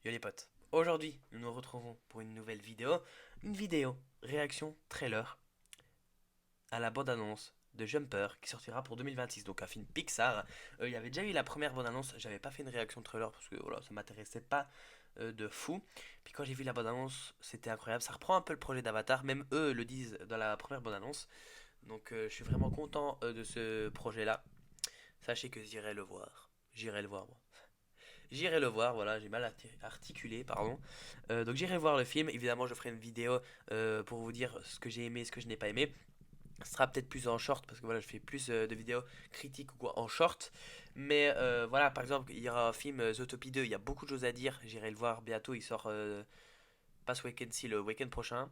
Yo les potes, aujourd'hui nous nous retrouvons pour une nouvelle vidéo réaction trailer à la bande-annonce de Jumper qui sortira pour 2026, donc un film Pixar. Il y avait déjà eu la première bande-annonce, j'avais pas fait une réaction trailer parce que voilà, ça m'intéressait pas de fou. Puis quand j'ai vu la bande-annonce, c'était incroyable, ça reprend un peu le projet d'Avatar, même eux le disent dans la première bande-annonce. Donc je suis vraiment content de ce projet-là. Sachez que j'irai le voir moi. J'irai le voir, voilà, j'ai mal articulé, pardon. Donc j'irai voir le film. Évidemment, je ferai une vidéo pour vous dire ce que j'ai aimé, ce que je n'ai pas aimé. Ce sera peut-être plus en short parce que voilà, je fais plus de vidéos critiques ou quoi en short. Mais voilà, par exemple, il y aura un film Zootopie 2. Il y a beaucoup de choses à dire. J'irai le voir bientôt. Il sort pas ce week-end-ci, le week-end prochain.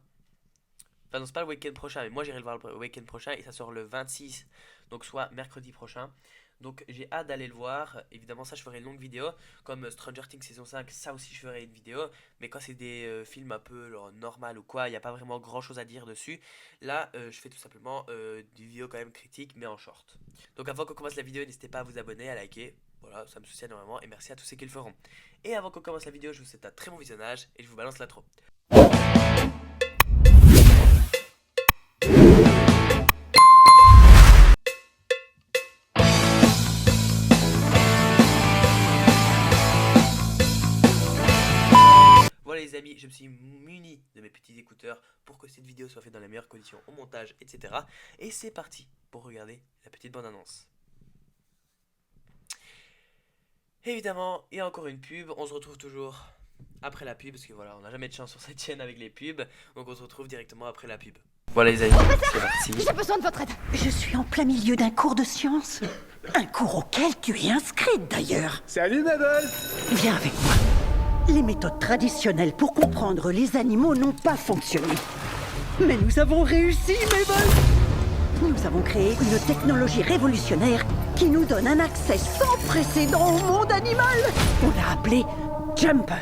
Enfin, non, c'est pas le week-end prochain, mais moi j'irai le voir le week-end prochain et ça sort le 26, donc soit mercredi prochain. Donc j'ai hâte d'aller le voir. Évidemment, ça je ferai une longue vidéo. Comme Stranger Things saison 5, ça aussi je ferai une vidéo. Mais quand c'est des films un peu genre, normal ou quoi, il n'y a pas vraiment grand chose à dire dessus. Là, je fais tout simplement des vidéos quand même critiques, mais en short. Donc avant qu'on commence la vidéo, n'hésitez pas à vous abonner, à liker. Voilà, ça me soutient énormément et merci à tous ceux qui le feront. Et avant qu'on commence la vidéo, je vous souhaite un très bon visionnage et je vous balance l'intro. Voilà les amis, je me suis muni de mes petits écouteurs pour que cette vidéo soit faite dans les meilleures conditions au montage, etc. Et c'est parti pour regarder la petite bande-annonce. Évidemment, il y a encore une pub, on se retrouve toujours après la pub, parce que voilà, on n'a jamais de chance sur cette chaîne avec les pubs, donc on se retrouve directement après la pub. Voilà les amis, c'est parti. J'ai besoin de votre aide. Je suis en plein milieu d'un cours de sciences. Un cours auquel tu es inscrite d'ailleurs. Salut Mabel. Viens avec moi. Les méthodes traditionnelles pour comprendre les animaux n'ont pas fonctionné. Mais nous avons réussi, Mabel. Nous avons créé une technologie révolutionnaire qui nous donne un accès sans précédent au monde animal. On l'a appelé Jumper.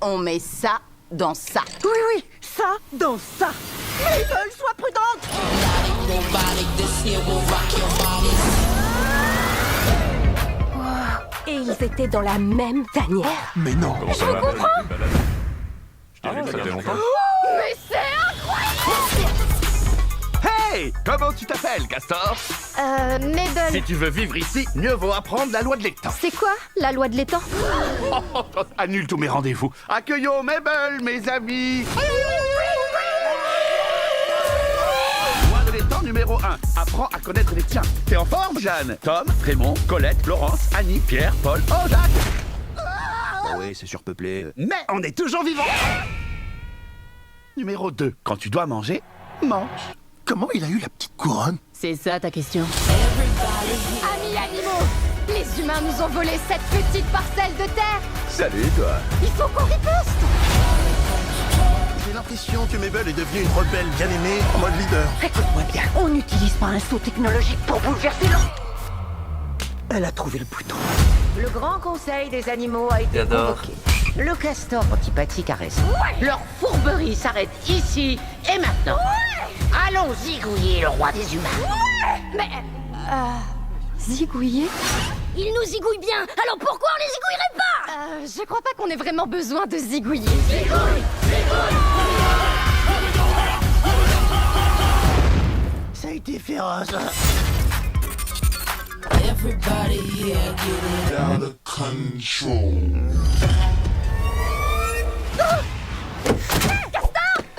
On met ça dans ça. Oui, oui, ça dans ça. Mabel, sois prudente. Et ils étaient dans la même tanière. Mais non. Comment ça va? Je t'ai vu, ça fait longtemps. Mais c'est incroyable. Hey, comment tu t'appelles, Castor? Mabel. Si tu veux vivre ici, mieux vaut apprendre la loi de l'étang. C'est quoi, la loi de l'étang? Annule tous mes rendez-vous. Accueillons Mabel, mes amis. Loi de l'étang numéro 1. Apprends à connaître les tiens. T'es en forme, Jeanne? Tom, Raymond, Colette, Laurence, Annie, Pierre, Paul, oh, Jacques. Ah oui, c'est surpeuplé. Mais on est toujours vivants. Numéro 2. Quand tu dois manger, mange. Comment il a eu la petite couronne? C'est ça ta question. Amis animaux, les humains nous ont volé cette petite parcelle de terre. Salut, toi. Il faut qu'on riposte. J'ai l'impression que Mabel est devenue une rebelle bien aimée en mode leader. Écoute-moi bien, on n'utilise pas un saut technologique pour bouleverser l'eau. Elle a trouvé le bouton. Le grand conseil des animaux a été J'adore. convoqué. Le castor antipathique a raison. Leur fourberie s'arrête ici et maintenant. Allons zigouiller le roi des humains. Zigouiller? Ils nous zigouillent bien, alors pourquoi on les zigouillerait pas? Je crois pas qu'on ait vraiment besoin de zigouiller. Ça a été féroce.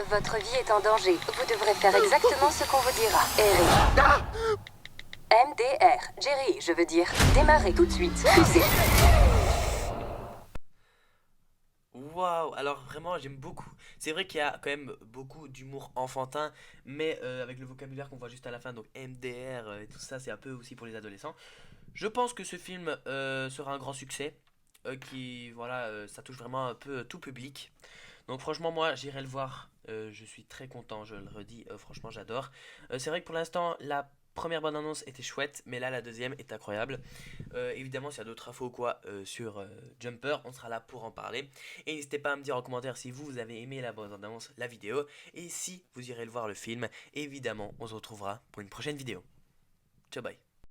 Votre vie est en danger. Vous devrez faire exactement ce qu'on vous dira. Eric. MDR. Jerry, je veux dire. Démarrez tout de suite. Poussez. Waouh, alors vraiment j'aime beaucoup. C'est vrai qu'il y a quand même beaucoup d'humour enfantin, mais avec le vocabulaire qu'on voit juste à la fin, donc MDR et tout ça, c'est un peu aussi pour les adolescents. Je pense que ce film sera un grand succès, ça touche vraiment un peu tout public. Donc franchement moi j'irai le voir, je suis très content, je le redis, franchement j'adore. C'est vrai que pour l'instant la première bande annonce était chouette, mais là la deuxième est incroyable. Évidemment s'il y a d'autres infos ou quoi sur Jumper, on sera là pour en parler. Et n'hésitez pas à me dire en commentaire si vous avez aimé la bande annonce, la vidéo, et si vous irez le voir le film. Évidemment on se retrouvera pour une prochaine vidéo. Ciao bye.